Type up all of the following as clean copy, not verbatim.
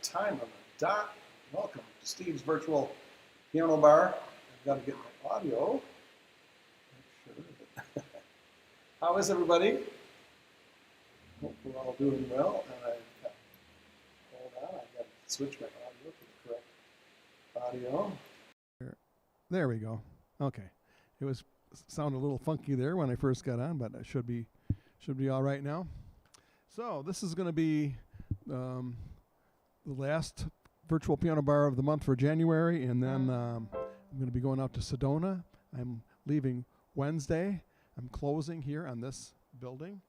time on the dot. Welcome to Steve's virtual piano bar. I've got to get my audio. Sure. How is everybody? Hope we're all doing well. And hold on, I've got to switch my audio to the correct audio. There we go. Okay, it was sounded a little funky there when I first got on, but it should be all right now. So this is going to be the last virtual piano bar of the month for January, and then I'm going to be going out to Sedona. I'm leaving Wednesday. I'm closing here on this building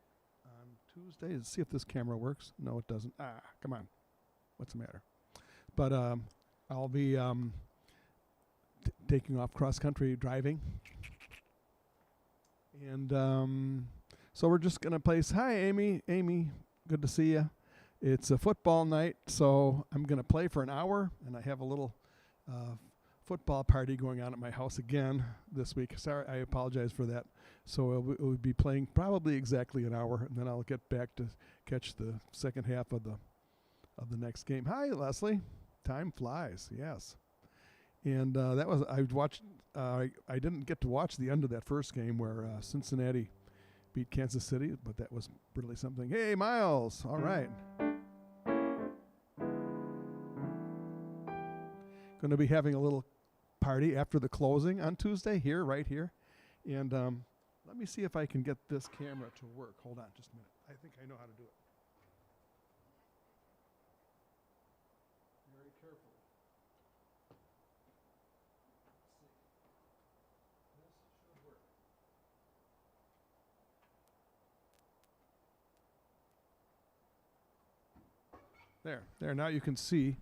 on Tuesday. Let's see if this camera works. No, it doesn't. Come on. What's the matter? But I'll be taking off cross-country driving. And so we're just going to place, hi, Amy. Amy, good to see you. It's a football night, so I'm going to play for an hour, and I have a little football party going on at my house again this week. Sorry, I apologize for that. So we'll be playing probably exactly an hour, and then I'll get back to catch the second half of the next game. Hi, Leslie. Time flies, yes. And that was, I watched, I didn't get to watch the end of that first game where Cincinnati beat Kansas City, but that was really something. Hey, Miles, all right. Going to be having a little party after the closing on Tuesday here, right here. And let me see if I can get this camera to work. Hold on just a minute. I think I know how to do it. Very carefully. There. Now you can see.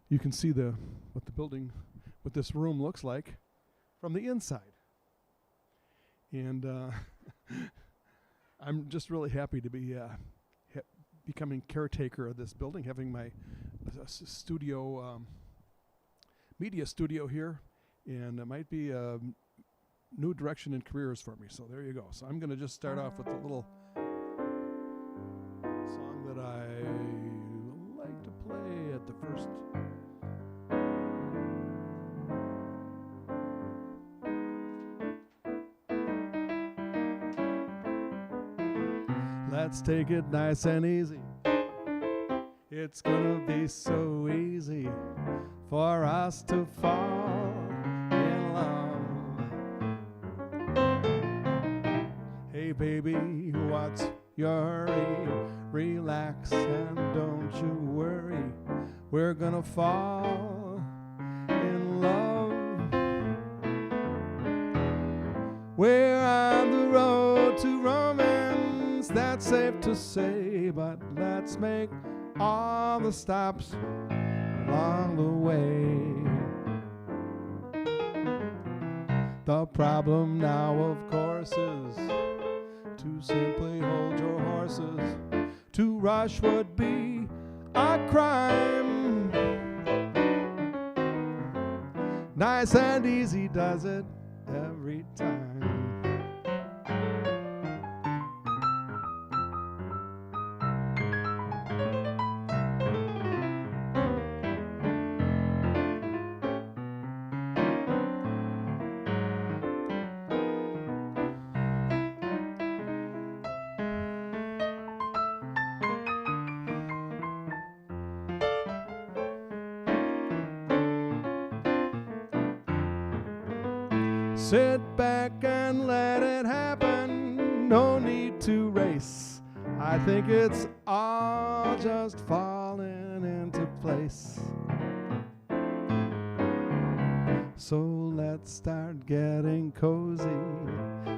You can see what the building, what this room looks like from the inside. And I'm just really happy to be becoming caretaker of this building, having my studio, media studio here, and it might be a new direction in careers for me. So there you go. So I'm going to just start off with a little song that I like to play at the first. Let's take it nice and easy. It's gonna be so easy for us to fall in love. Hey baby, what's your hurry? Relax and don't you worry. We're gonna fall in love. We're on the road to romance, that's safe to say, but let's make all the stops along the way. The problem now, of course, is to simply hold your horses. To rush would be a crime. Nice and easy does it every time. Sit back and let it happen, no need to race. I think it's all just falling into place. So let's start getting cozy,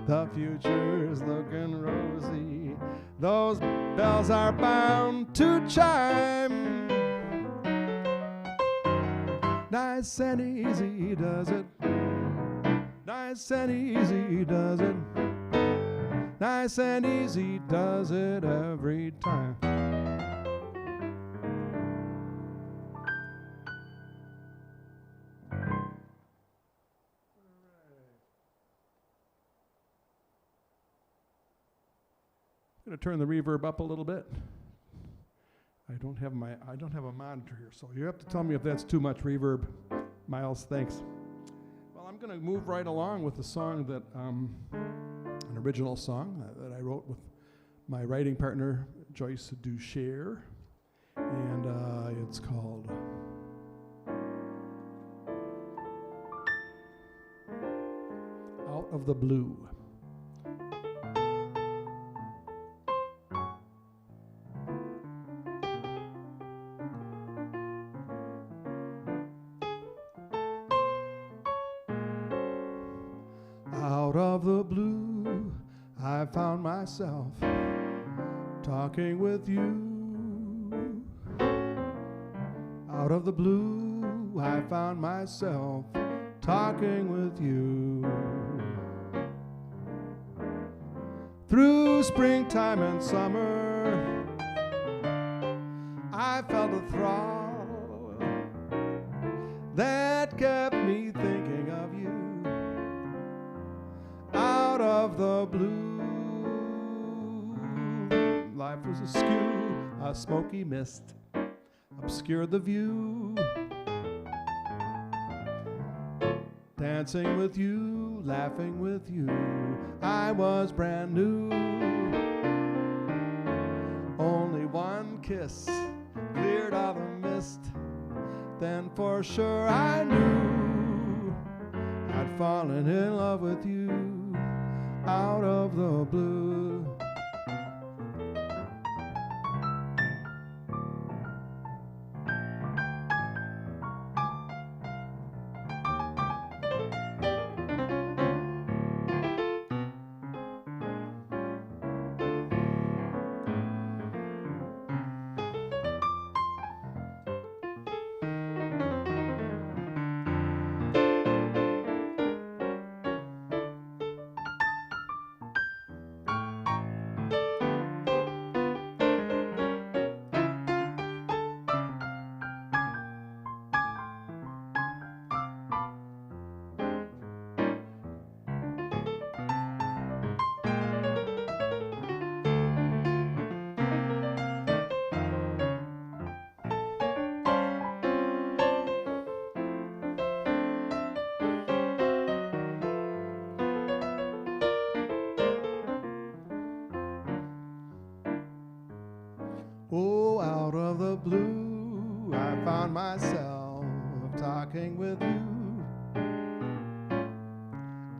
the future's looking rosy. Those bells are bound to chime. Nice and easy does it. Nice and easy does it. Nice and easy does it every time. I'm going to turn the reverb up a little bit. I I don't have a monitor here, so you have to tell me if that's too much reverb. Miles, thanks. Well, I'm going to move right along with the song that, an original song that I wrote with my writing partner, Joyce Dushare, and it's called Out of the Blue. Out of the blue, I found myself talking with you. Out of the blue, I found myself talking with you. Through springtime and summer, I felt a thrall that kept me thinking of you. Out of the blue, life was askew, a smoky mist obscured the view. Dancing with you, laughing with you, I was brand new. Only one kiss cleared all the mist, then for sure I knew I'd fallen in love with you. Out of the blue. Oh, out of the blue, I found myself talking with you.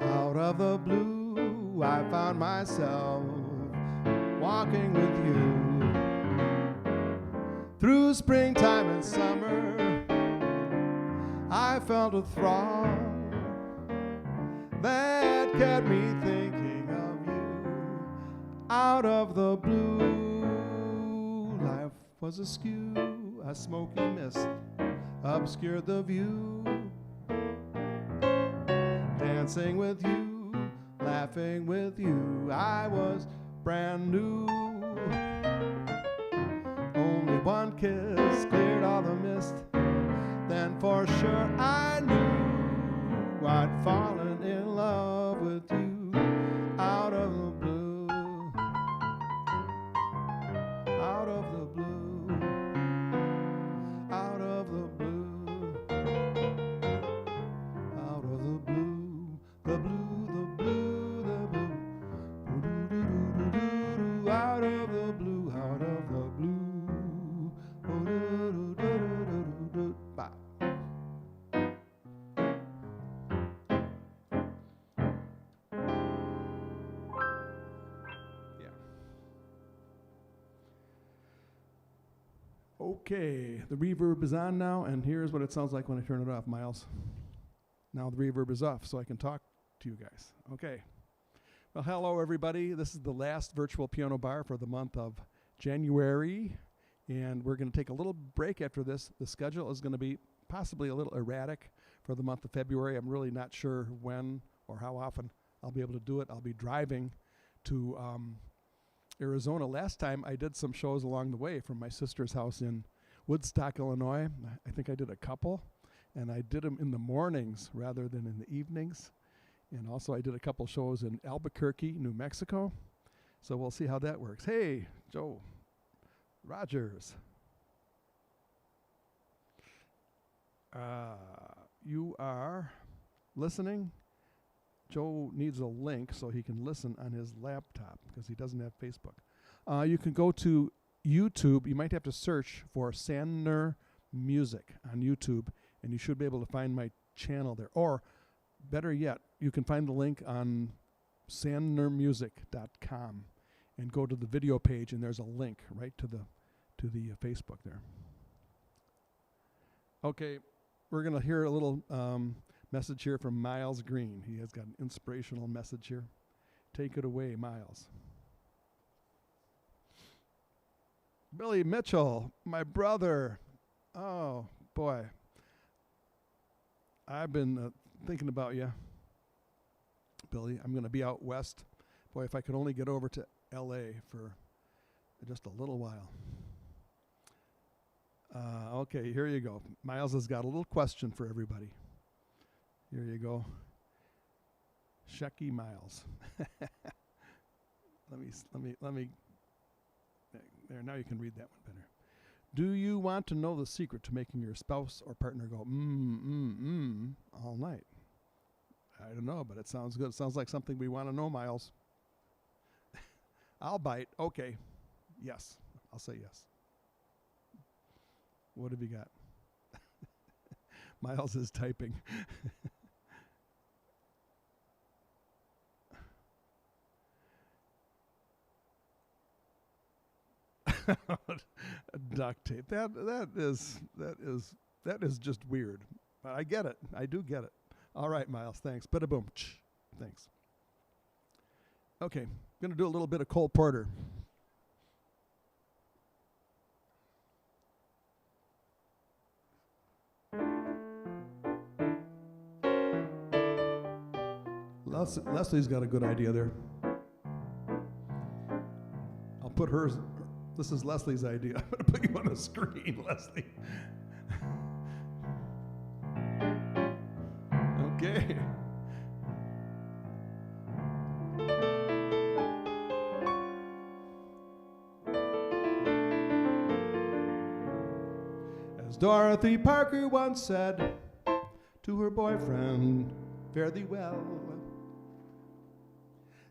Out of the blue, I found myself walking with you. Through springtime and summer, I felt a thrall that kept me thinking of you. Out of the blue, life was askew, a smoky mist obscured the view. Dancing with you, laughing with you, I was brand new. Only one kiss cleared all the mist, then for sure I knew I'd fallen in love with you. Out of the blue, out of the blue, out of the blue, out of the blue, the blue, the blue, the blue, do-do-do-do-do-do, out of the blue, out of the blue, do-do-do-do-do-do-do, bye. Okay, the reverb is on now, and here's what it sounds like when I turn it off, Miles. Now the reverb is off, so I can talk to you guys. Okay. Well, hello, everybody. This is the last virtual piano bar for the month of January, and we're going to take a little break after this. The schedule is going to be possibly a little erratic for the month of February. I'm really not sure when or how often I'll be able to do it. I'll be driving to Arizona. Last time I did some shows along the way from my sister's house in Woodstock, Illinois. I think I did a couple, and I did them in the mornings rather than in the evenings. And also I did a couple shows in Albuquerque, New Mexico. So we'll see how that works. Hey, Joe Rogers. You are listening. Joe needs a link so he can listen on his laptop because he doesn't have Facebook. You can go to YouTube. You might have to search for Sandner Music on YouTube, and you should be able to find my channel there. Or, better yet, you can find the link on sandnermusic.com and go to the video page, and there's a link right to the Facebook there. Okay, we're going to hear a little message here from Miles Green. He has got an inspirational message here. Take it away, Miles. Billy Mitchell, my brother. Oh, boy. I've been thinking about you, Billy. I'm going to be out west. Boy, if I could only get over to L.A. for just a little while. Okay, here you go. Miles has got a little question for everybody. Here you go. Shecky Miles. Let me. There, now you can read that one better. Do you want to know the secret to making your spouse or partner go all night? I don't know, but it sounds good. It sounds like something we want to know, Miles. I'll bite. Okay. Yes. I'll say yes. What have you got? Miles is typing. Duct tape. That is just weird. But I get it. I do get it. All right, Miles. Thanks. Bada boom. Thanks. Okay, I'm gonna do a little bit of Cole Porter. Leslie's got a good idea there. I'll put hers. This is Leslie's idea. I'm going to put you on the screen, Leslie. Okay. As Dorothy Parker once said to her boyfriend, fare thee well.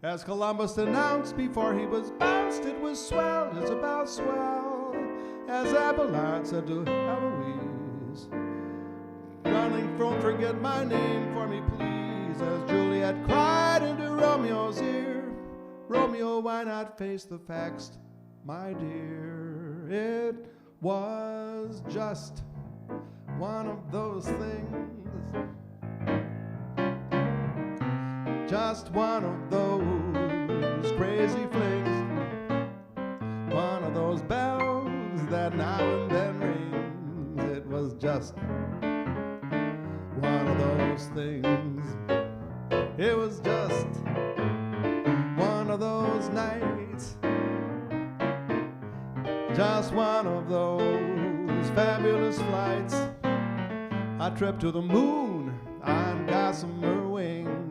As Columbus announced before he was bounced, it was swell, it's about swell. As Abelard said to Eloise, darling, don't forget my name for me, please. As Juliet cried into Romeo's ear, Romeo, why not face the facts, my dear? It was just one of those things. Just one of those crazy flings, one of those bells that now and then rings. It was just one of those things. It was just one of those nights, just one of those fabulous flights, a trip to the moon on gossamer wings.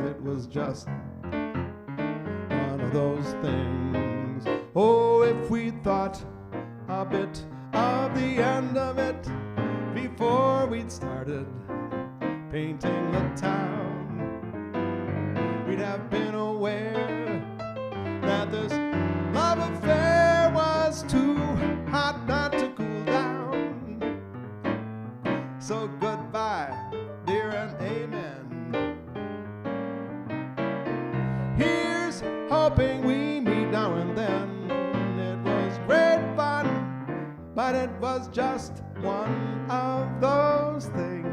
It was just one of those things. Oh, if we thought a bit of the end of it before we'd started painting the town, we'd have been aware that this love affair was too hot not to cool down. So goodbye, dear, and amen. Here's hoping we meet now and then. It was great fun, but it was just one of those things.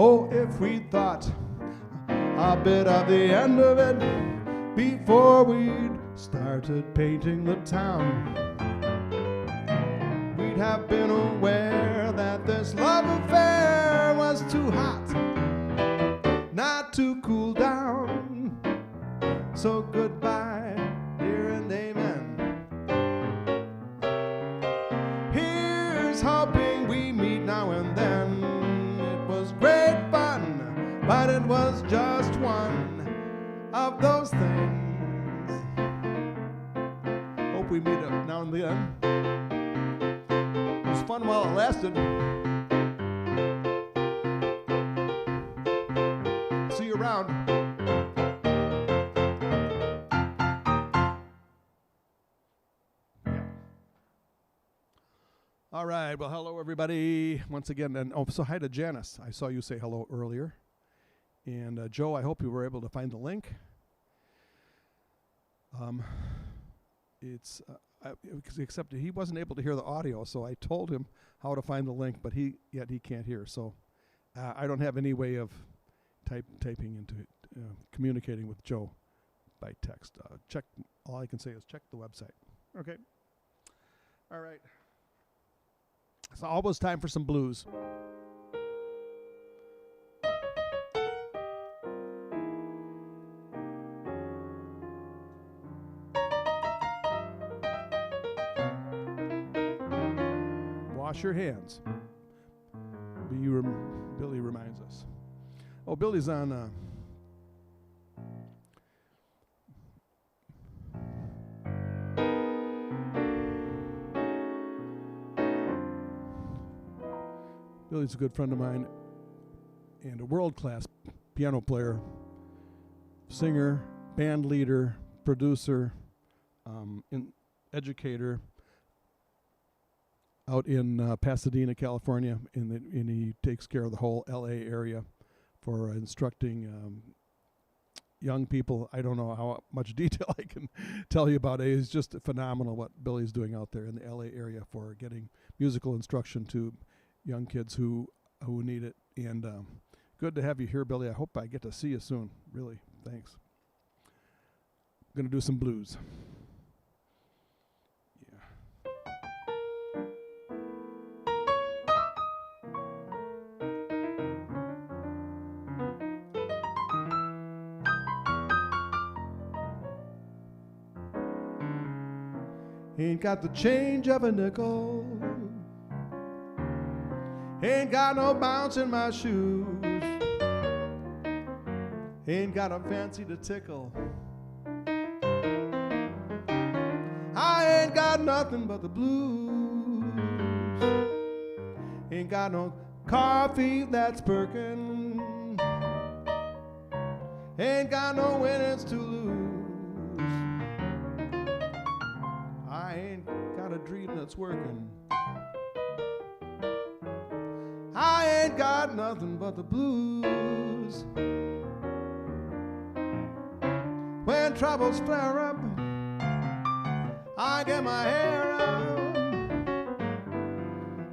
Oh, if we thought a bit of the end of it before we'd started painting the town. We'd have been aware that this love affair was too hot not to cool down. So goodbye, dear, and amen. Here's hoping we meet now and then. It was great fun, but it was just one of those things. Hope we meet up now and then. It was fun while it lasted. See you around. All right. Well, hello, everybody. Once again, and so hi to Janice. I saw you say hello earlier. And Joe, I hope you were able to find the link. Except he wasn't able to hear the audio, so I told him how to find the link, but he can't hear. So I don't have any way of typing into it, communicating with Joe by text. All I can say is check the website. Okay. All right. It's almost time for some blues. Wash your hands. Billy reminds us. Oh, Billy's on. Billy's a good friend of mine and a world-class piano player, singer, band leader, producer, educator out in Pasadena, California, and he takes care of the whole LA area for instructing young people. I don't know how much detail I can tell you about it. It's just phenomenal what Billy's doing out there in the LA area for getting musical instruction to young kids who need it. And good to have you here, Billy. I hope I get to see you soon. Really, thanks. I'm going to do some blues. Ain't got the change of a nickel. Ain't got no bounce in my shoes. Ain't got a fancy to tickle. I ain't got nothing but the blues. Ain't got no coffee that's perkin'. Ain't got no winnings to lose. I ain't got a dream that's working. I ain't got nothing but the blues. When troubles flare up, I get my hair up.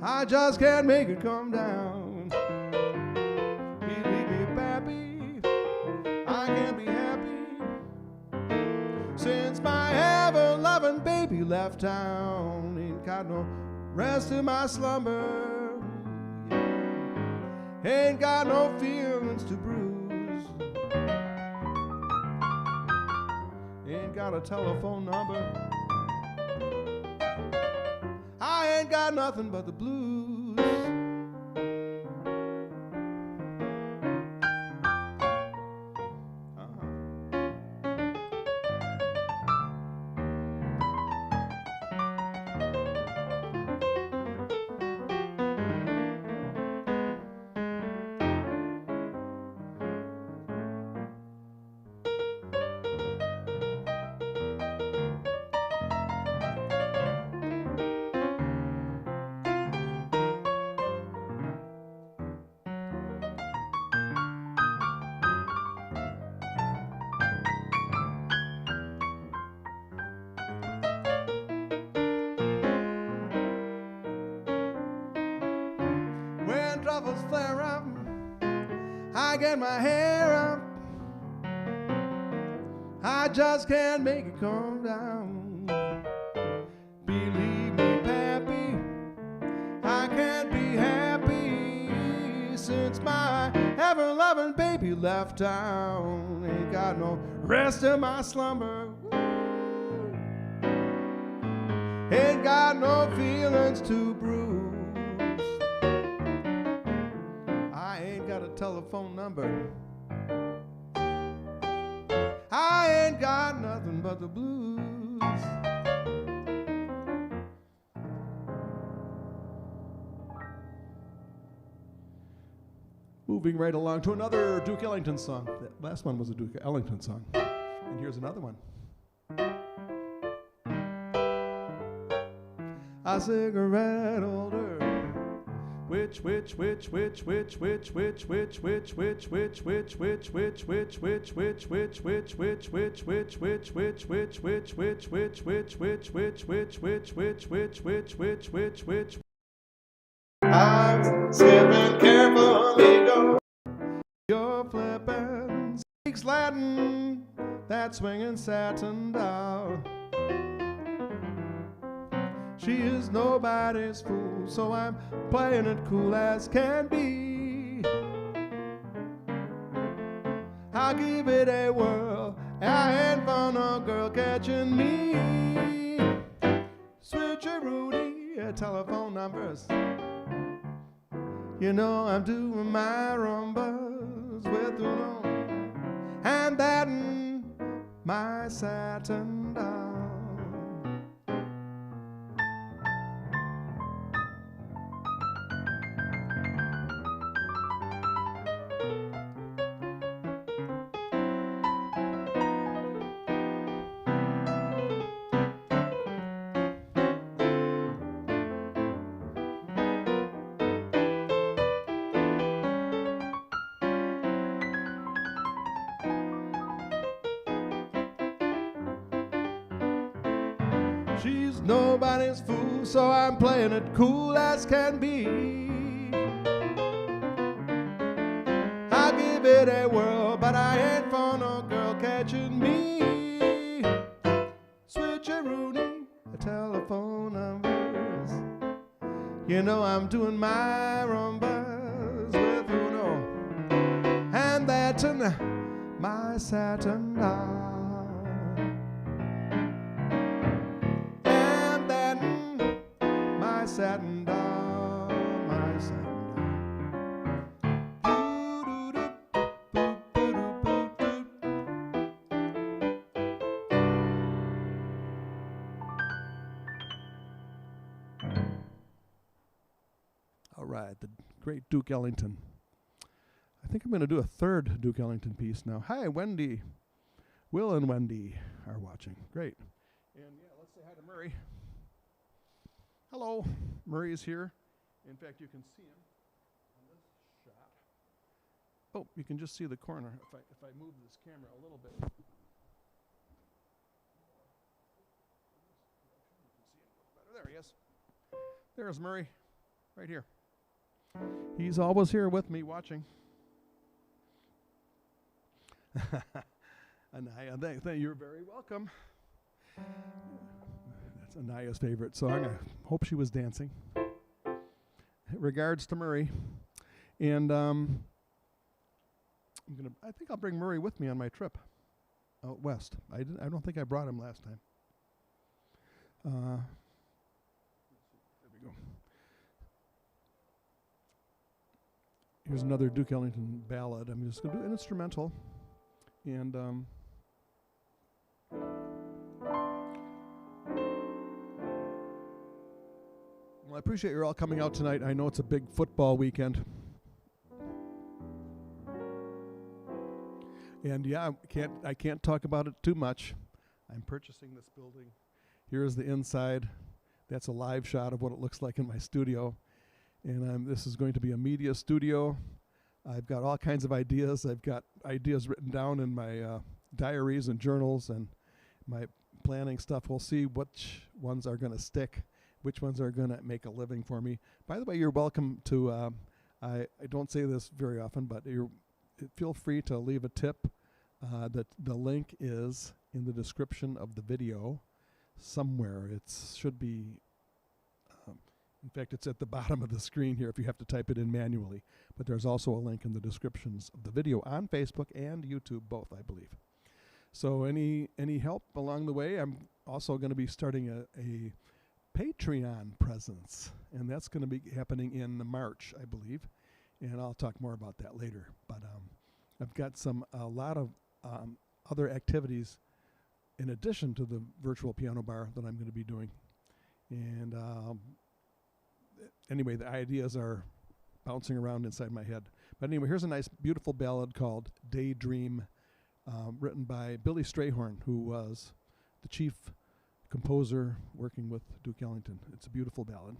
I just can't make it come down. Believe me, pappy, I can't be happy since my ever-loving baby left town. Ain't got no rest in my slumber. Ain't got no feelings to bruise. Ain't got a telephone number. I ain't got nothing but the blues. Troubles flare up, I get my hair up. I just can't make it calm down. Believe me, Pappy, I can't be happy since my ever-loving baby left town. Ain't got no rest in my slumber. Ain't got no feelings to bruise. I ain't got a telephone number. I ain't got nothing but the blues. Moving right along to another Duke Ellington song. That last one was a Duke Ellington song. And here's another one. A cigarette holder. Which I'm sipping carefully, go. You're flipping, speaks Latin, that swinging satin doll. She is nobody's fool, so I'm playing it cool as can be. I'll give it a whirl, I ain't for no girl catching me. Switcherooty, telephone numbers. You know I'm doing my rumbas with Uno and that and my satin doll. She's nobody's fool, so I'm playing it cool as can be. I'll give it a whirl, but I ain't for no girl catching me. Switcheroonie, telephone numbers. You know I'm doing my rumbas with Uno and that's my satin doll. Satin doll, my satin doll. All right, the great Duke Ellington. I think I'm going to do a third Duke Ellington piece now. Hi, Wendy. Will and Wendy are watching. Great. And yeah, let's say hi to Murray. Hello, Murray is here. In fact, you can see him on this shot. Oh, you can just see the corner if I move this camera a little bit. You can see him a little better. There he is. There's Murray, right here. He's always here with me watching. Anaya, you're very welcome. That's Anaya's favorite song. I hope she was dancing. Regards to Murray. And I think I'll bring Murray with me on my trip out west. I don't think I brought him last time. There we go. Here's another Duke Ellington ballad. I'm just going to do an instrumental. And well, I appreciate you all coming out tonight. I know it's a big football weekend. And yeah, I can't talk about it too much. I'm purchasing this building. Here is the inside. That's a live shot of what it looks like in my studio. And this is going to be a media studio. I've got all kinds of ideas. I've got ideas written down in my diaries and journals and my planning stuff. We'll see which ones are going to stick, which ones are going to make a living for me. By the way, you're welcome to, I don't say this very often, but feel free to leave a tip That the link is in the description of the video somewhere. It should be, in fact, it's at the bottom of the screen here if you have to type it in manually. But there's also a link in the descriptions of the video on Facebook and YouTube, both, I believe. So any help along the way? I'm also going to be starting a Patreon presence, and that's going to be happening in March, I believe, and I'll talk more about that later. But I've got a lot of other activities in addition to the virtual piano bar that I'm going to be doing. And anyway, the ideas are bouncing around inside my head. But anyway, here's a nice, beautiful ballad called Daydream, written by Billy Strayhorn, who was the chief composer working with Duke Ellington. It's a beautiful ballad.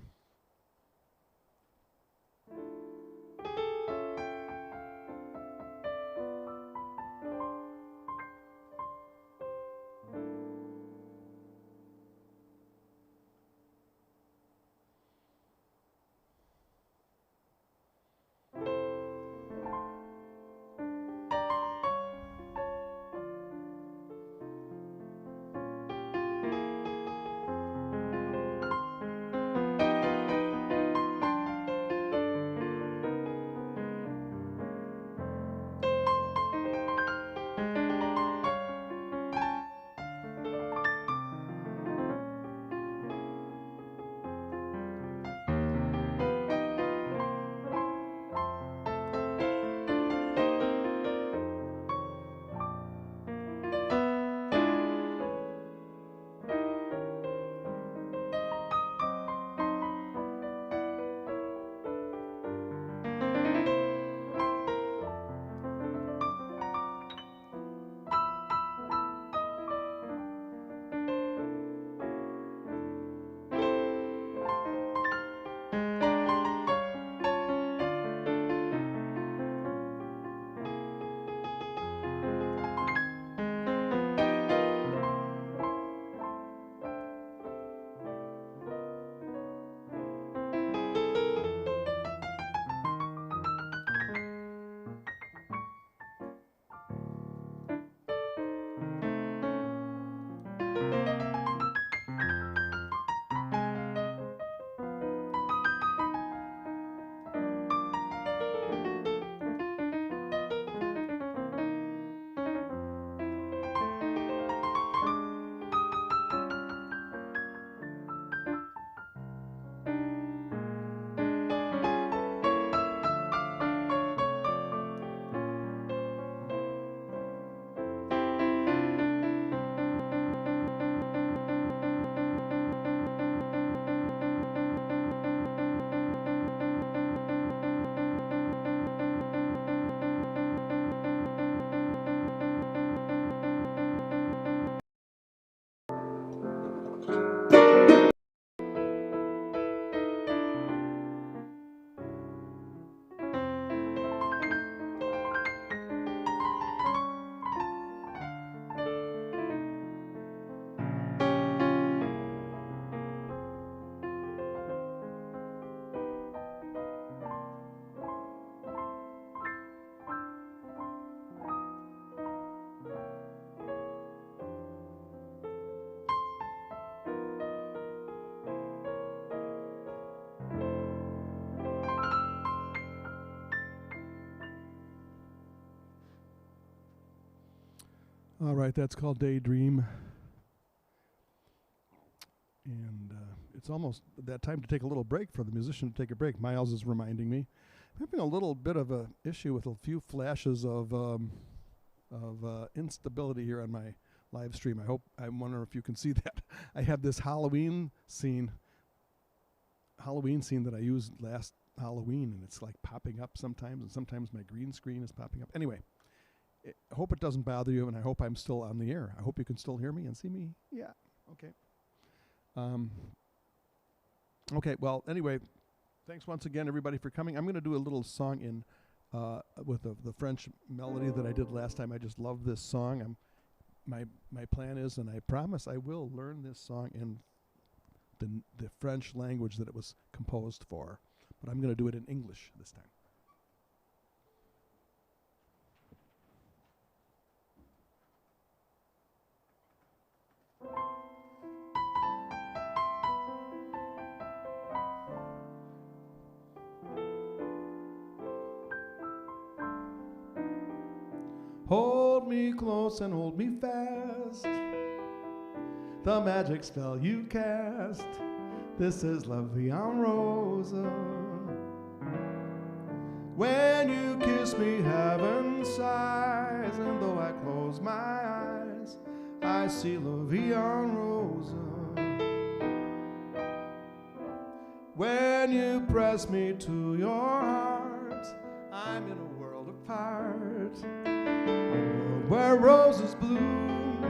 All right, that's called Daydream. And it's almost that time to take a little break for the musician to take a break. Miles is reminding me. I'm having a little bit of a issue with a few flashes of instability here on my live stream. I wonder if you can see that. I have this Halloween scene that I used last Halloween, and it's like popping up sometimes, and sometimes my green screen is popping up. Anyway, I hope it doesn't bother you, and I hope I'm still on the air. I hope you can still hear me and see me. Yeah, okay. Okay, well, anyway, thanks once again, everybody, for coming. I'm going to do a little song in with the French melody that I did last time. I just love this song. My plan is, and I promise I will learn this song in the French language that it was composed for, but I'm going to do it in English this time. Hold me close and hold me fast. The magic spell you cast. This is La Vie en Rose. When you kiss me, heaven sighs, and though I close my eyes, I see La Vie en Rose. When you press me to your heart, I'm in a world apart, a world where roses bloom.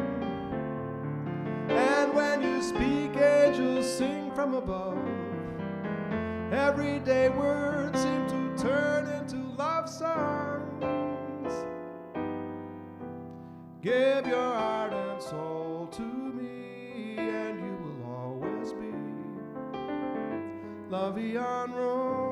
And when you speak, angels sing from above. Everyday words seem to turn into love songs. Give your heart and soul to me, and you will always be La Vie en Rose.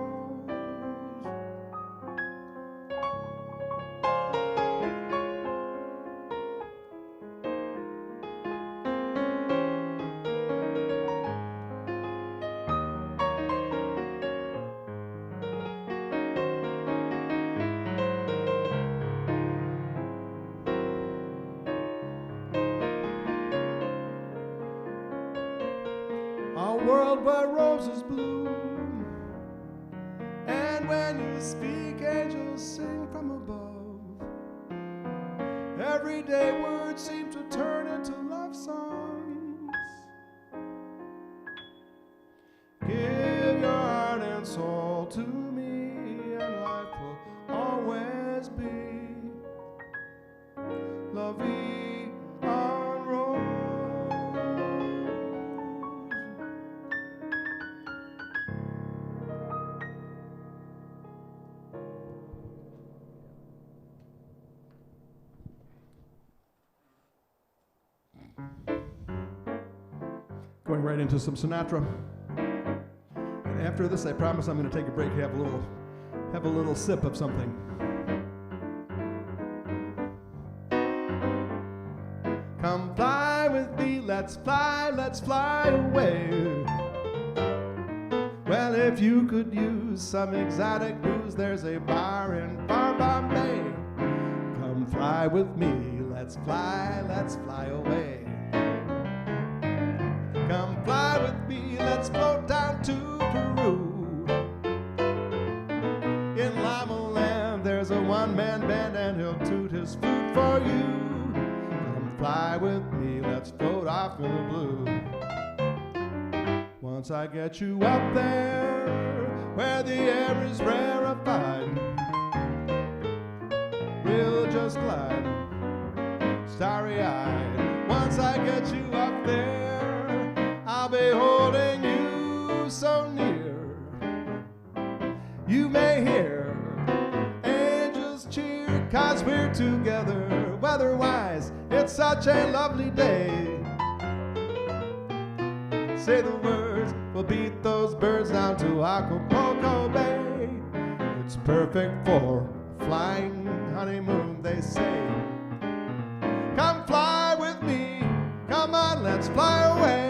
A world where roses bloom, and when you speak, angels sing from above. Everyday words seem to turn into love songs. Give your heart and soul to me, and life will always be La Vie en Rose. Going right into some Sinatra. And after this, I promise I'm going to take a break, have a little sip of something. Come fly with me, let's fly away. Well, if you could use some exotic booze, there's a bar in far Bombay. Come fly with me, let's fly away. Come fly with me, let's float down to Peru. In Lima Land, there's a one-man band, and he'll toot his flute for you. Come fly with me, let's float off in the blue. Once I get you up there, where the air is rarefied, we'll just glide, starry-eyed. Once I get you up there, I'll be holding you so near. You may hear angels cheer, 'cause we're together. Weather-wise, it's such a lovely day. Say the words, we'll beat those birds down to Acapulco Bay. It's perfect for flying honeymoon, they say. Come fly with me, come on, let's fly away.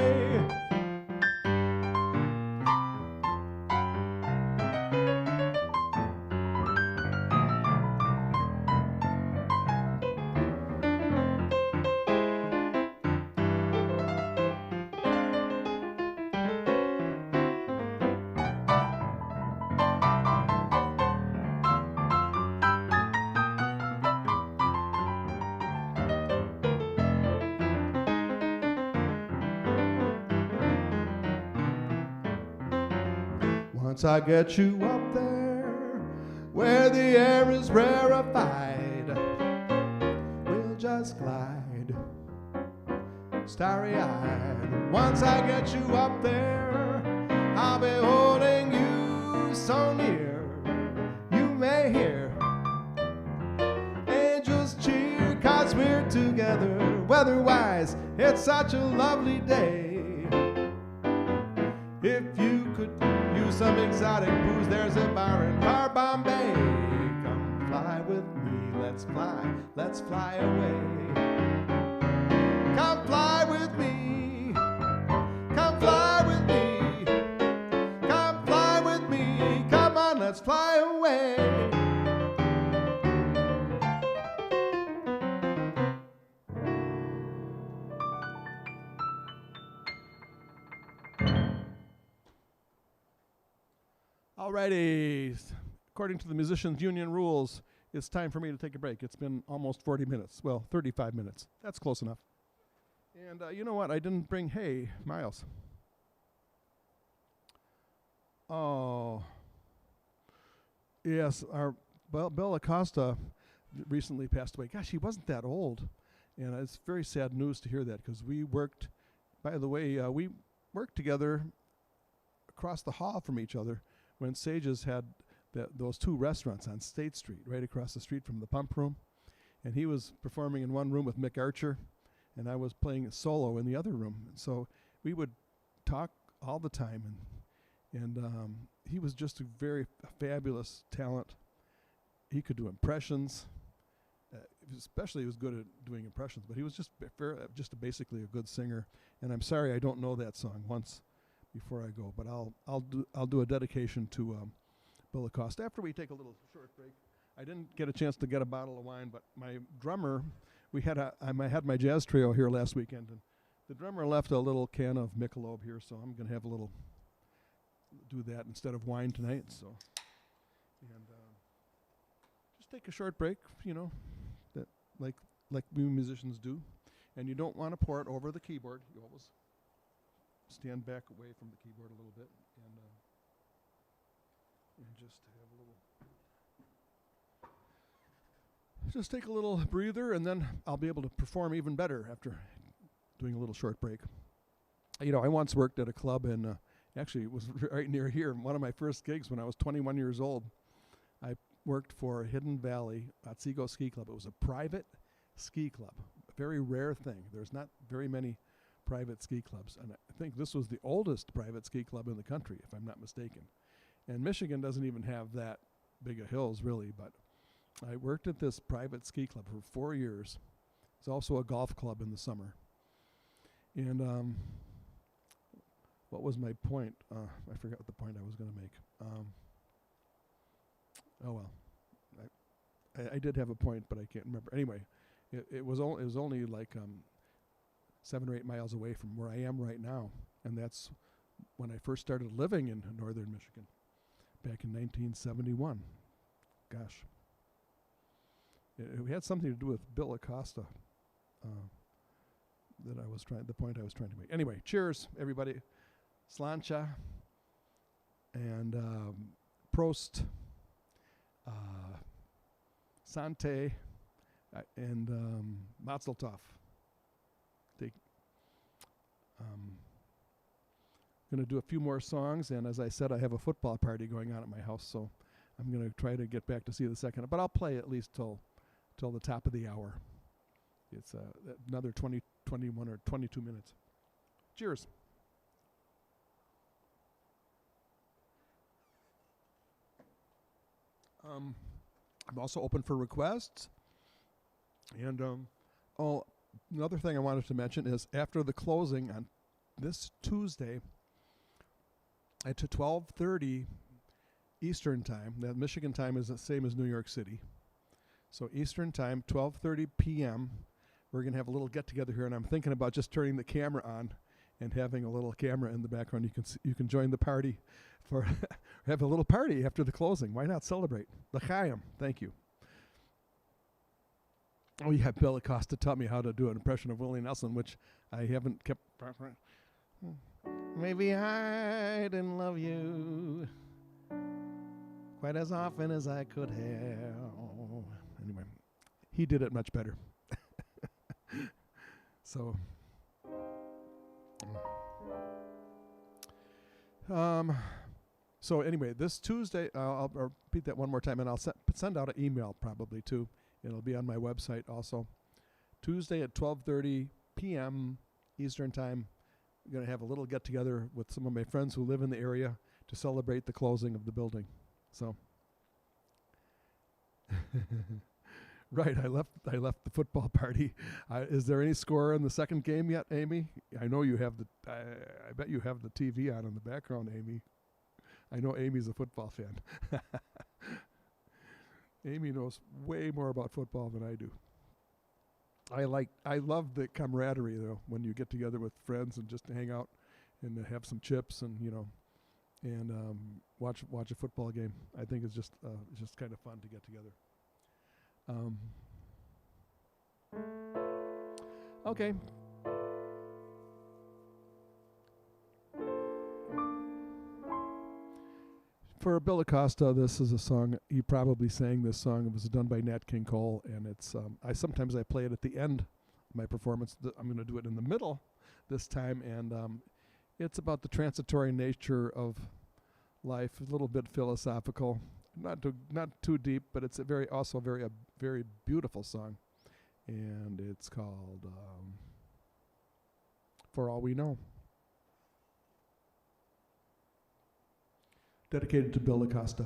Once I get you up there, where the air is rarefied, we'll just glide, starry-eyed. Once I get you up there, I'll be holding you so near. You may hear angels cheer, 'cause we're together. Weather-wise, it's such a lovely day. If you could use some exotic booze, there's a bar in far Bombay. Come fly with me, let's fly away. Come fly with me, come fly with me, come fly with me, come on, let's fly away. Alrighty. According to the Musicians Union rules, it's time for me to take a break. It's been almost 40 minutes. Well, 35 minutes. That's close enough. And you know what? I didn't bring, hey, Miles. Oh. Yes, our Bella Acosta recently passed away. Gosh, he wasn't that old. And it's very sad news to hear that because we worked, by the way, we worked together across the hall from each other when Sages had those two restaurants on State Street, right across the street from the Pump Room. And he was performing in one room with Mick Archer, and I was playing a solo in the other room. And so we would talk all the time, and he was just a very fabulous talent. He could do impressions. Especially he was good at doing impressions, but he was just basically a good singer. And I'm sorry I don't know that song once before I go, but I'll do a dedication to Bill Acosta after we take a little short break. I didn't get a chance to get a bottle of wine, but my drummer, I had my jazz trio here last weekend, and the drummer left a little can of Michelob here, so I'm gonna have a little do that instead of wine tonight. So, and just take a short break, that like we musicians do, and you don't want to pour it over the keyboard. You always stand back away from the keyboard a little bit, and just have a little. Just take a little breather, and then I'll be able to perform even better after doing a little short break. I once worked at a club in, actually it was right near here. One of my first gigs when I was 21 years old, I worked for Hidden Valley Otsego Ski Club. It was a private ski club, a very rare thing. There's not very many private ski clubs, and I think this was the oldest private ski club in the country, if I'm not mistaken. And Michigan doesn't even have that big of hills, really, but I worked at this private ski club for 4 years. It's also a golf club in the summer. And what was my point? I forgot what the point I was going to make. Oh well, I did have a point, but I can't remember. Anyway, it was only like 7 or 8 miles away from where I am right now, and that's when I first started living in northern Michigan, back in 1971. Gosh. It had something to do with Bill Acosta. The point I was trying to make. Anyway, cheers, everybody. Slancha and Prost, Sante, and Mazel Tov. Going to do a few more songs, and as I said, I have a football party going on at my house, so I'm going to try to get back to see the second. But I'll play at least till the top of the hour. It's another 20, 21, or 22 minutes. Cheers. I'm also open for requests. And another thing I wanted to mention is after the closing on this Tuesday at 12:30 Eastern Time, that Michigan time is the same as New York City. So Eastern Time, 12:30 p.m., we're going to have a little get-together here, and I'm thinking about just turning the camera on and having a little camera in the background. You can join the party for have a little party after the closing. Why not celebrate? L'chaim. Thank you. Oh, yeah, Bill Acosta taught me how to do an impression of Willie Nelson, which I haven't kept. Maybe I didn't love you quite as often as I could have. Anyway, he did it much better. So anyway, this Tuesday, I'll repeat that one more time, and I'll send out an email probably too. It'll be on my website also. Tuesday at 12:30 p.m. Eastern Time, I'm going to have a little get-together with some of my friends who live in the area to celebrate the closing of the building. So, right, I left the football party. Is there any score in the second game yet, Amy? I know you have I bet you have the TV on in the background, Amy. I know Amy's a football fan. Amy knows way more about football than I do. I love the camaraderie though when you get together with friends and just hang out and have some chips and and watch a football game. I think it's just kind of fun to get together. Okay. For Bill Acosta, this is a song, he probably sang this song. It was done by Nat King Cole, and it's sometimes I play it at the end of my performance. I'm going to do it in the middle this time, and it's about the transitory nature of life, a little bit philosophical, not too deep, but it's a very beautiful song, and it's called For All We Know. Dedicated to Bill Acosta.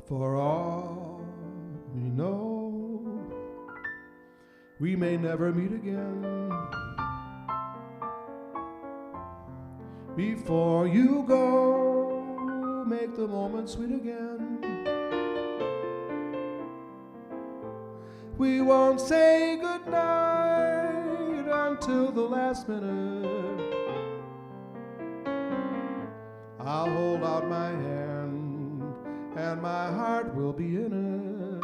For all we know, we may never meet again. Before you go, make the moment sweet again. We won't say goodnight until the last minute. I'll hold out my hand and my heart will be in it.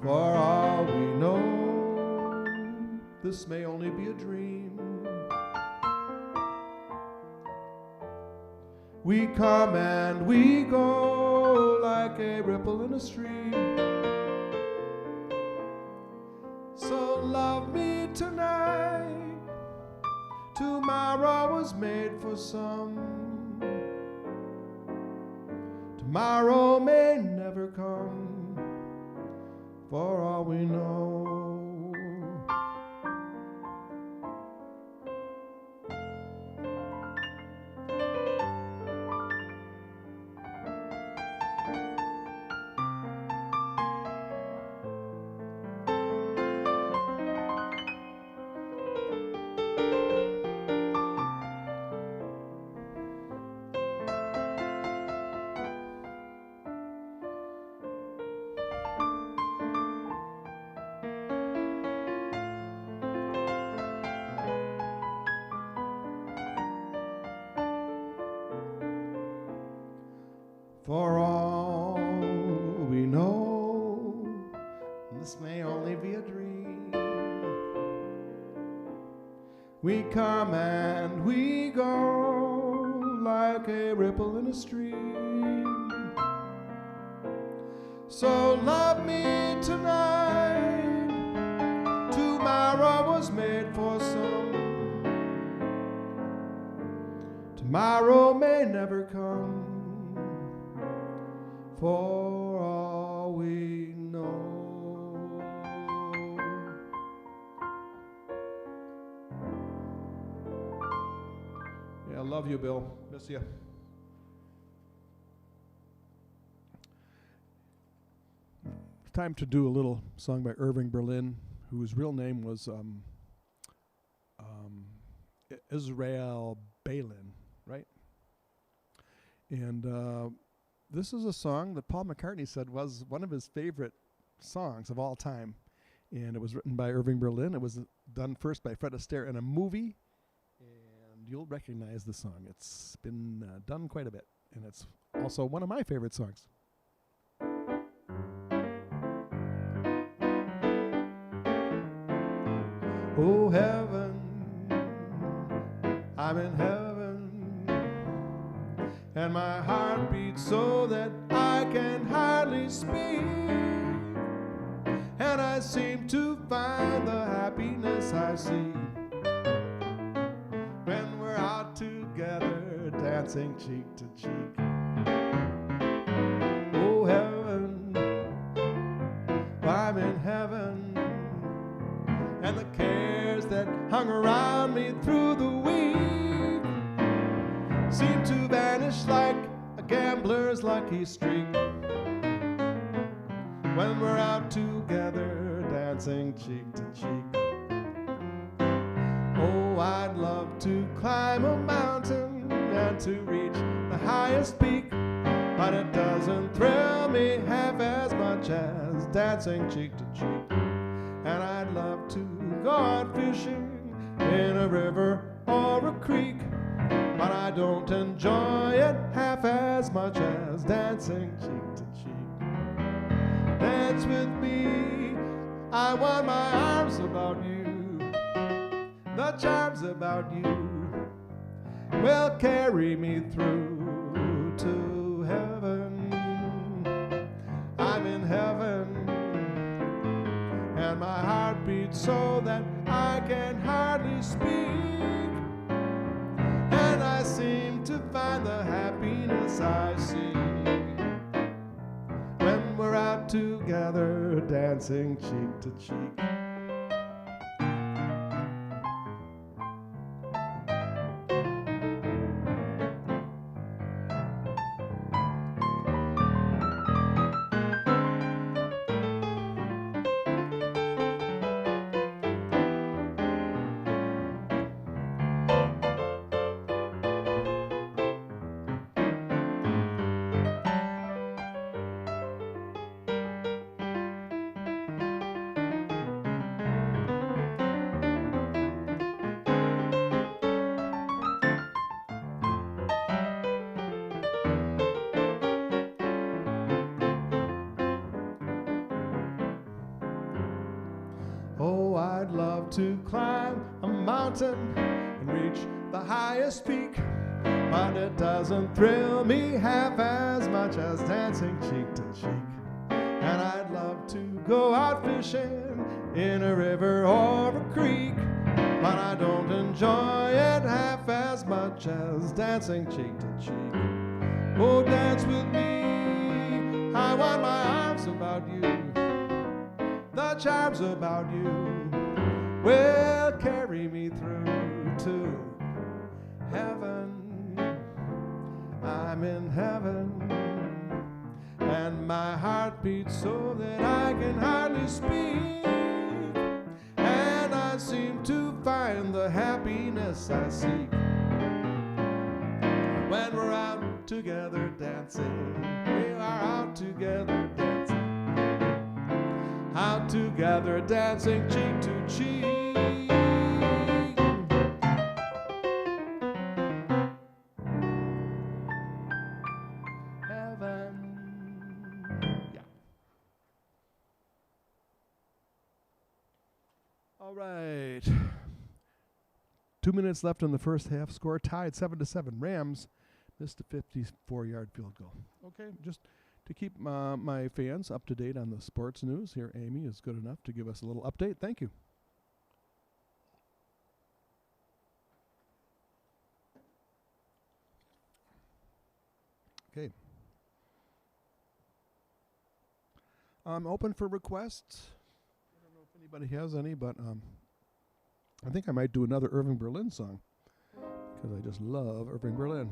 For all we know, this may only be a dream. We come and we go like a ripple in a stream. So love me tonight. Tomorrow was made for some. Tomorrow may never come. For all we know. For all we know, this may only be a dream. We come and we go like a ripple in a stream. So love me tonight. Tomorrow was made for some. Tomorrow may never come. For all we know. Yeah, I love you, Bill. Miss you. It's time to do a little song by Irving Berlin, whose real name was Israel Balin, right? And this is a song that Paul McCartney said was one of his favorite songs of all time. And it was written by Irving Berlin. It was done first by Fred Astaire in a movie. And you'll recognize the song. It's been done quite a bit. And it's also one of my favorite songs. Oh, heaven, I'm in heaven. And my heart beats so that I can hardly speak. And I seem to find the happiness I see when we're out together, dancing cheek to cheek. Oh, heaven, I'm in heaven. And the cares that hung around me through the week seem to vanish like a gambler's lucky streak when we're out together, dancing cheek to cheek. Oh, I'd love to climb a mountain and to reach the highest peak but it doesn't thrill me half as much as dancing cheek to cheek. And I'd love to go out fishing in a river or a creek, but I don't enjoy it half as much as dancing cheek to cheek. Dance with me, I want my arms about you, the charms about you will carry me through to heaven. I'm in heaven, and my heart beats so that I can hardly speak, and I seem to find the happiness I seek when we're out together dancing cheek to cheek. Oh, I'd love to climb a mountain and reach the highest peak, but it doesn't thrill me half as much as dancing cheek to cheek. And I'd love to go out fishing in a river or a creek, but I don't enjoy it half as much as dancing cheek to cheek. Oh, dance with me, I want my arms about you, the charms about you will carry me through to heaven. I'm in heaven, and my heart beats so that I can hardly speak, and I seem to find the happiness I seek when we're out together dancing. We are out together dancing, out together dancing cheek to cheek. Heaven. Yeah. All right. 2 minutes left in the first half. Score tied 7-7. Rams missed a 54-yard field goal. Okay, just to keep my fans up to date on the sports news, here Amy is good enough to give us a little update. Thank you. Okay. I'm open for requests. I don't know if anybody has any, but I think I might do another Irving Berlin song because I just love Irving Berlin.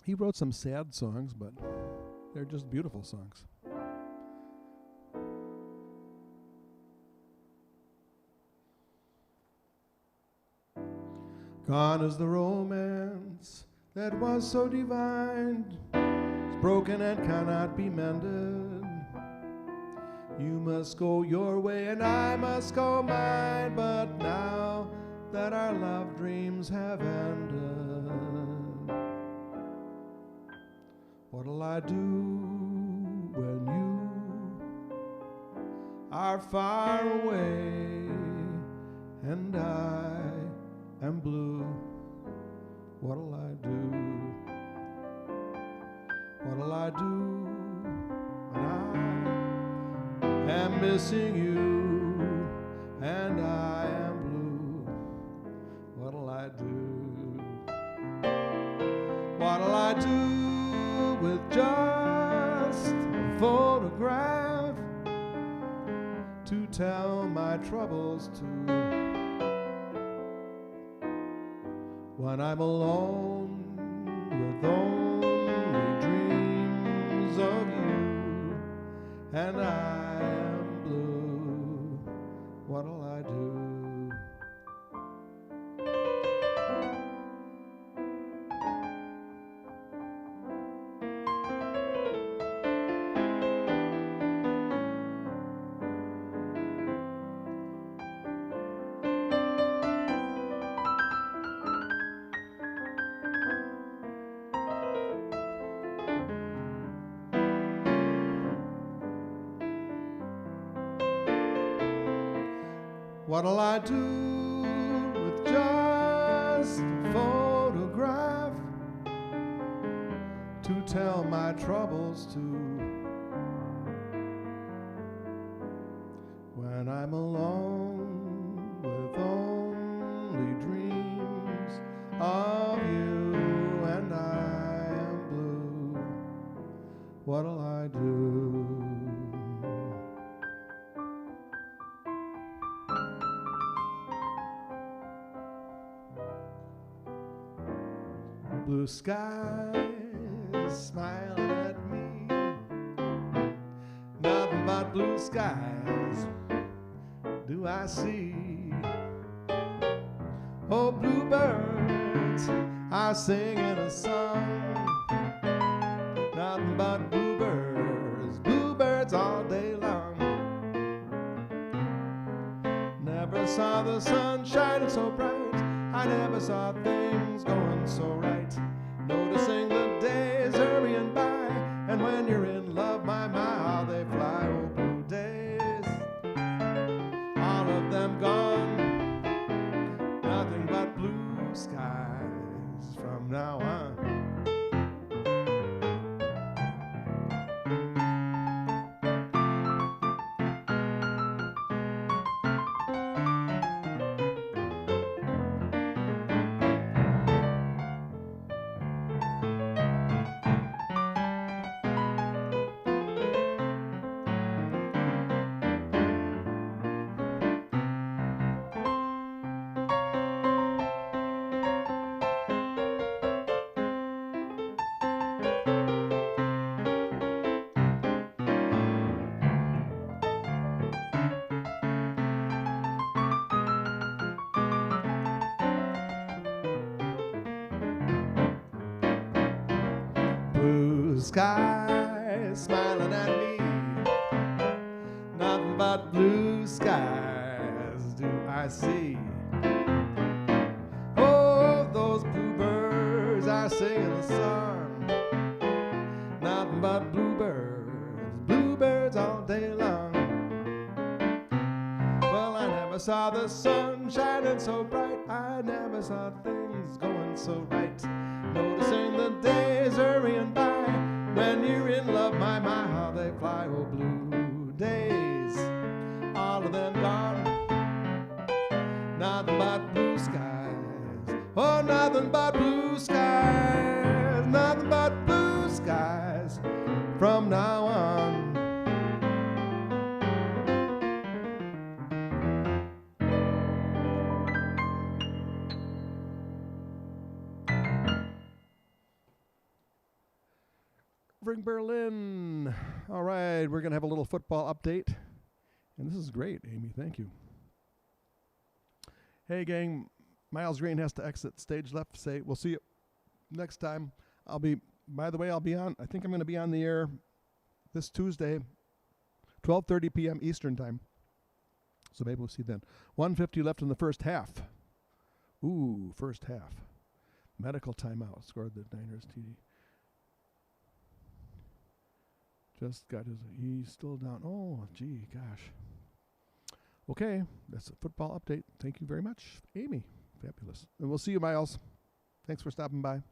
He wrote some sad songs, but they're just beautiful songs. Gone is the romance that was so divine. It's broken and cannot be mended. You must go your way and I must go mine. But now that our love dreams have ended, what'll I do when you are far away and I am blue? What'll I do? What'll I do when I am missing you and I am blue? What'll I do? What'll I do with just a photograph to tell my troubles to? When I'm alone with only dreams of you and I am blue, what'll I do? What'll I do with just a photograph to tell my troubles to? When I'm alone with only dreams of you and I am blue, what'll I do? Blue skies smiling at me, nothing but blue skies do I see. Oh, bluebirds are singing a song, nothing but bluebirds, bluebirds all day long. Never saw the sun shining so bright, I never saw things going so right. Noticing the days hurrying by, and when you're in love, my, how they fly. Oh, blue days, all of them gone, nothing but blue skies from now on. Blue skies smiling at me, nothing but blue skies do I see. Oh, those bluebirds are singing a song, nothing but bluebirds, bluebirds all day long. Well, I never saw the sun shining so bright, I never saw things going so right. Noticing the days hurrying by, when you're in love, my, how they fly. Oh, blue days, all of them gone, nothing but blue skies. Oh, nothing but blue skies, nothing but blue skies from now on. Berlin. All right, we're going to have a little football update. And this is great, Amy. Thank you. Hey, gang. Miles Green has to exit stage left. Say, we'll see you next time. By the way, I'll be on, I think I'm going to be on the air this Tuesday, 12:30 p.m. Eastern time. So maybe we'll see then. 1:50 left in the first half. Ooh, first half. Medical timeout. Scored the Niners TD. Just got he's still down. Oh, gee, gosh. Okay, that's a football update. Thank you very much, Amy. Fabulous. And we'll see you, Miles. Thanks for stopping by. I'm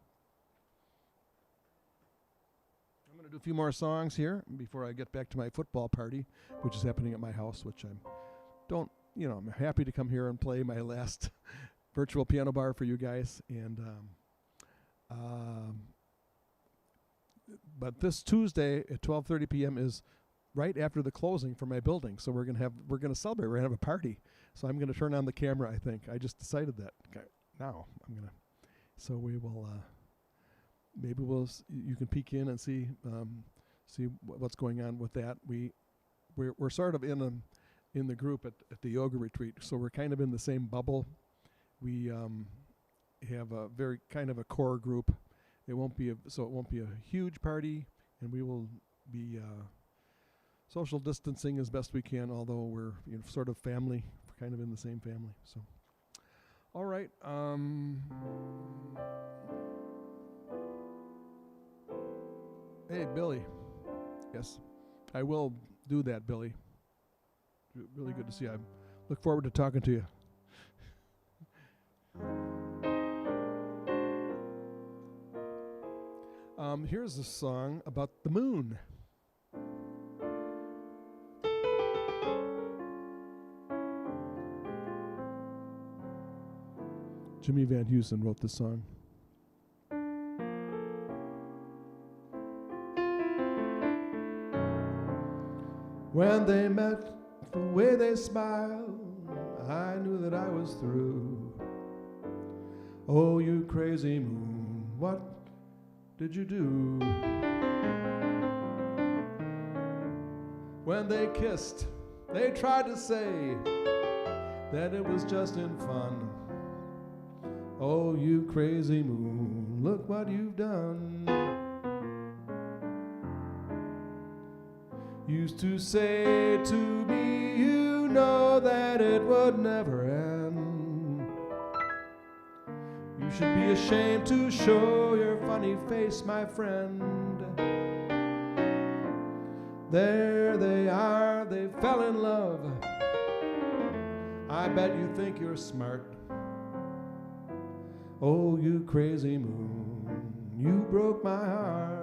going to do a few more songs here before I get back to my football party, which is happening at my house, which I'm happy to come here and play my last virtual piano bar for you guys. And, but this Tuesday at 12:30 p.m. is right after the closing for my building, so we're gonna celebrate. We're gonna have a party. So I'm gonna turn on the camera. I think I just decided that. Okay. Now So we will. Maybe you can peek in and see what's going on with that. We're sort of in the group at the yoga retreat, so we're kind of in the same bubble. We have a very kind of a core group. It won't be a huge party, and we will be social distancing as best we can. Although we're sort of family, we're kind of in the same family. So, all right. Hey, Billy. Yes, I will do that, Billy. Really good to see you. I'm Look forward to talking to you. Here's a song about the moon. Jimmy Van Heusen wrote this song. When they met, the way they smiled, I knew that I was through. Oh, you crazy moon, what did you do? When they kissed, they tried to say that it was just in fun. Oh, you crazy moon, look what you've done. Used to say to me, you know that it would never end. You should be ashamed to show your funny face, my friend. There they are, they fell in love. I bet you think you're smart. Oh, you crazy moon, you broke my heart.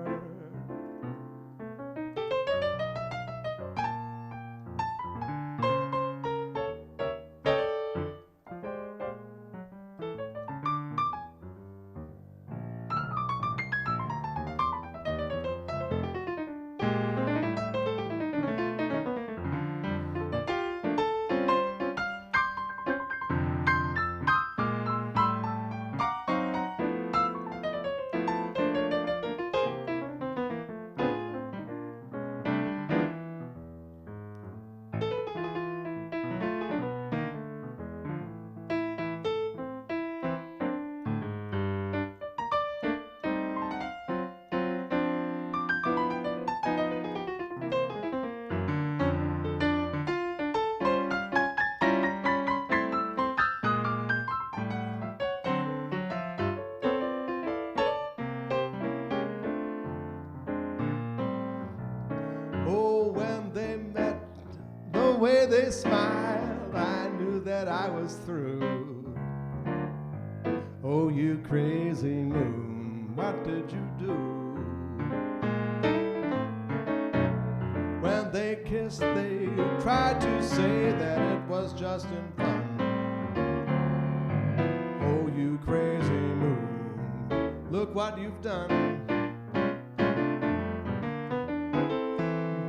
Way they smiled, I knew that I was through. Oh, you crazy moon, what did you do? When they kissed, they tried to say that it was just in fun. Oh, you crazy moon, look what you've done.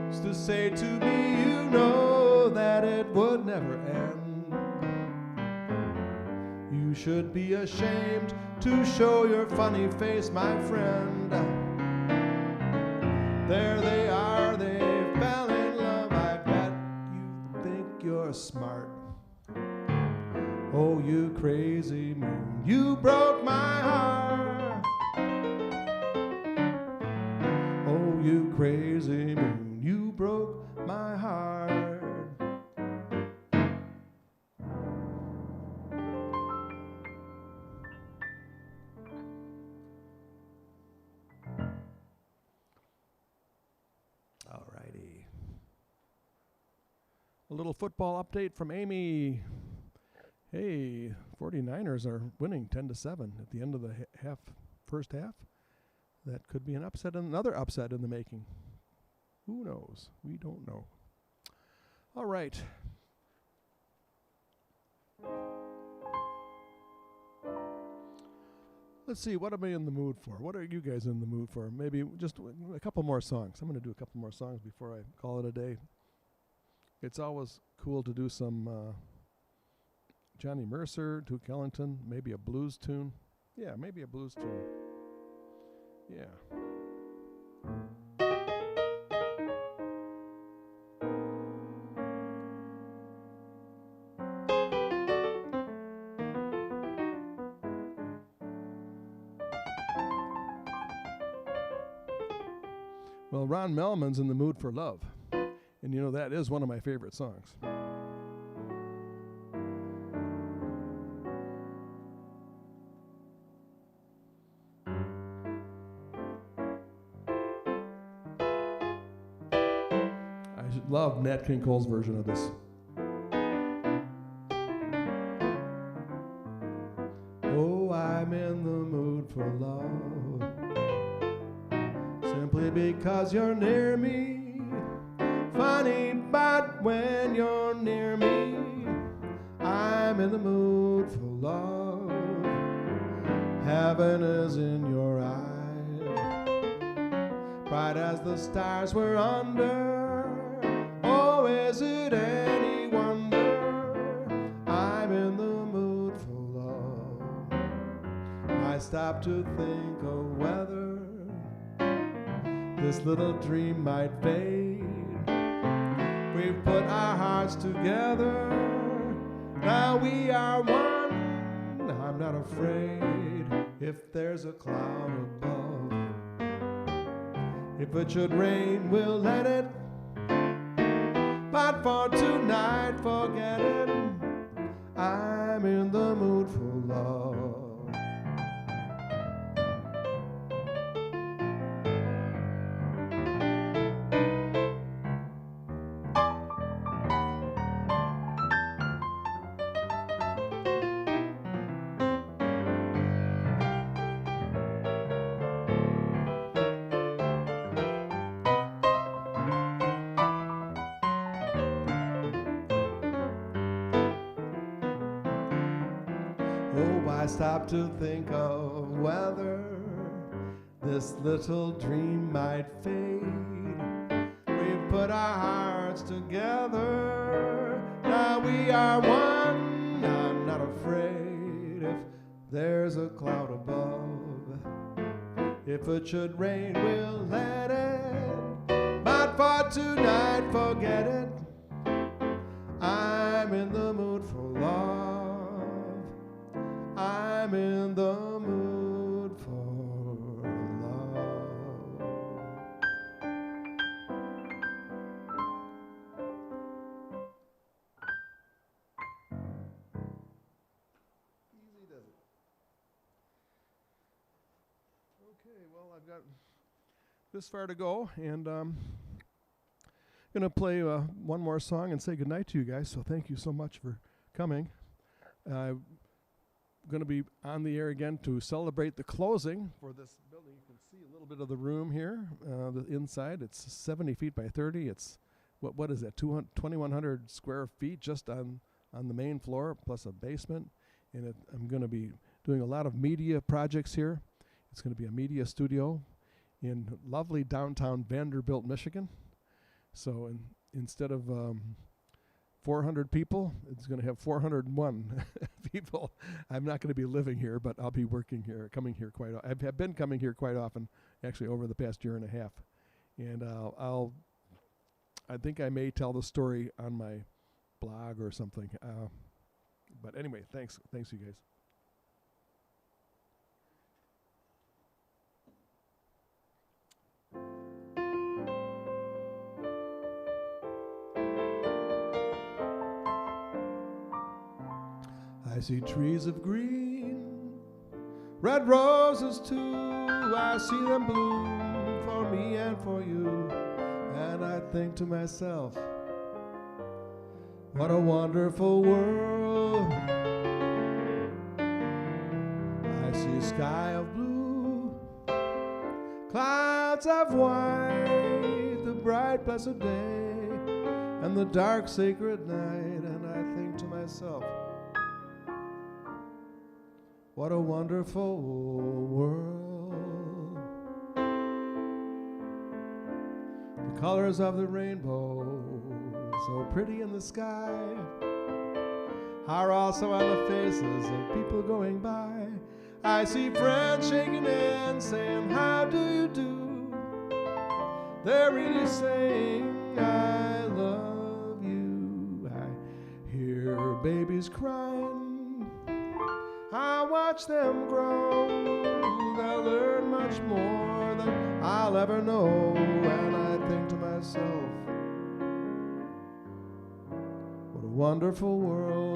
Used to say to me, you know that it would never end. You should be ashamed to show your funny face, my friend. There they are, they fell in love. I bet you think you're smart. Oh, you crazy moon, you broke my heart. Oh, you crazy moon, you broke my heart. Alrighty. A little football update from Amy. Hey, 49ers are winning 10-7 at the end of the first half. That could be an upset, another upset in the making. Who knows? We don't know. All right. Let's see, what am I in the mood for? What are you guys in the mood for? Maybe just a couple more songs. I'm going to do a couple more songs before I call it a day. It's always cool to do some Johnny Mercer, Duke Ellington, maybe a blues tune. Yeah, maybe a blues tune. Yeah. Well, Ron Melman's in the mood for love. And you know, that is one of my favorite songs. I love Nat King Cole's version of this. I'm in the mood for love. Simply because you're near me. Funny, but when you're near me, I'm in the mood for love. Heaven is in your eyes, bright as the stars we're under. Oh, is it any wonder I'm in the mood for love? I stop to think of whether this little dream might fade. We've put our hearts together, now we are one. I'm not afraid if there's a cloud above. If it should rain, we'll let it. But for tonight, forget it. I'm in the mood for love. Oh, I stop to think of whether this little dream might fade. We've put our hearts together, now we are one. I'm not afraid if there's a cloud above. If it should rain, we'll let it. But for tonight, forget it. I'm in the mood for love. I'm in the mood for love. Easy does it. Okay, well, I've got this far to go, and gonna play one more song and say goodnight to you guys. So thank you so much for coming. Going to be on the air again to celebrate the closing for this building. You can see a little bit of the room here, the inside. It's 70 feet by 30. It's, what is that, 2,100 square feet just on the main floor, plus a basement. And I'm going to be doing a lot of media projects here. It's going to be a media studio in lovely downtown Vanderbilt, Michigan. So instead of 400 people, it's going to have 401 people. I'm not going to be living here, but I'll be working here, coming here quite often. I've been coming here quite often, actually, over the past year and a half. And I think I may tell the story on my blog or something. But anyway, thanks you guys. I see trees of green, red roses too. I see them bloom for me and for you. And I think to myself, what a wonderful world. I see a sky of blue, clouds of white, the bright blessed day and the dark sacred night. And I think to myself, what a wonderful world. The colors of the rainbow, so pretty in the sky, are also on the faces of people going by. I see friends shaking hands, saying, how do you do? They're really saying, I love you. I hear babies crying, I watch them grow. They'll learn much more than I'll ever know. And I think to myself, what a wonderful world.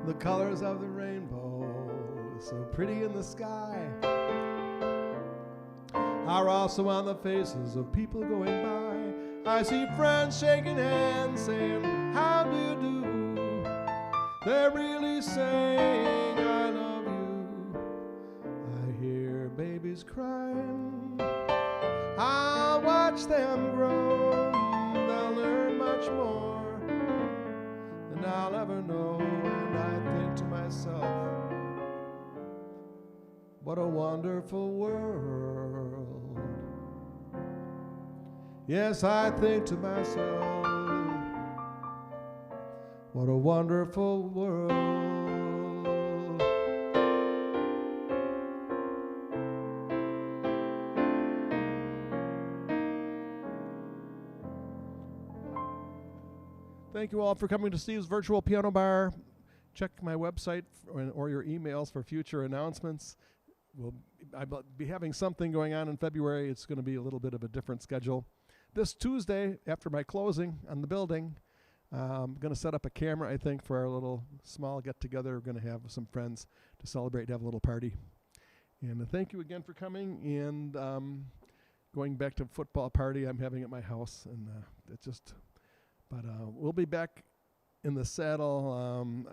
the colors of the rainbow, so pretty in the sky, are also on the faces of people going by. I see friends shaking hands saying, how do you do? They're really saying, I love you. I hear babies crying, I'll watch them grow. They'll learn much more than I'll ever know. And I think to myself, what a wonderful world. Yes, I think to myself, what a wonderful world. Thank you all for coming to Steve's Virtual Piano Bar. Check my website or your emails for future announcements. I'll be having something going on in February. It's going to be a little bit of a different schedule. This Tuesday, after my closing on the building, I'm going to set up a camera, I think, for our little small get-together. We're going to have some friends to celebrate, have a little party. And thank you again for coming. And going back to football party I'm having at my house. And it's just, but we'll be back in the saddle. I'm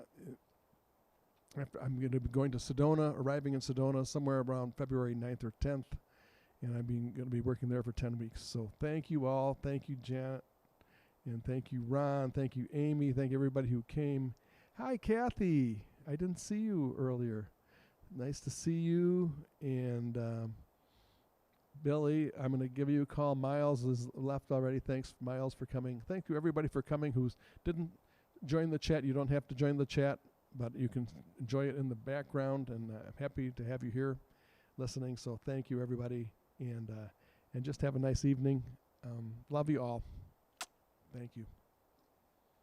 going to be going to Sedona, arriving in Sedona somewhere around February 9th or 10th. And I'm going to be working there for 10 weeks. So thank you all. Thank you, Janet. And thank you, Ron. Thank you, Amy. Thank you, everybody who came. Hi, Kathy. I didn't see you earlier. Nice to see you. And Billy, I'm going to give you a call. Miles is left already. Thanks, Miles, for coming. Thank you, everybody, for coming who didn't join the chat. You don't have to join the chat, but you can enjoy it in the background. And I'm happy to have you here listening. So thank you, everybody. And just have a nice evening. Love you all. Thank you.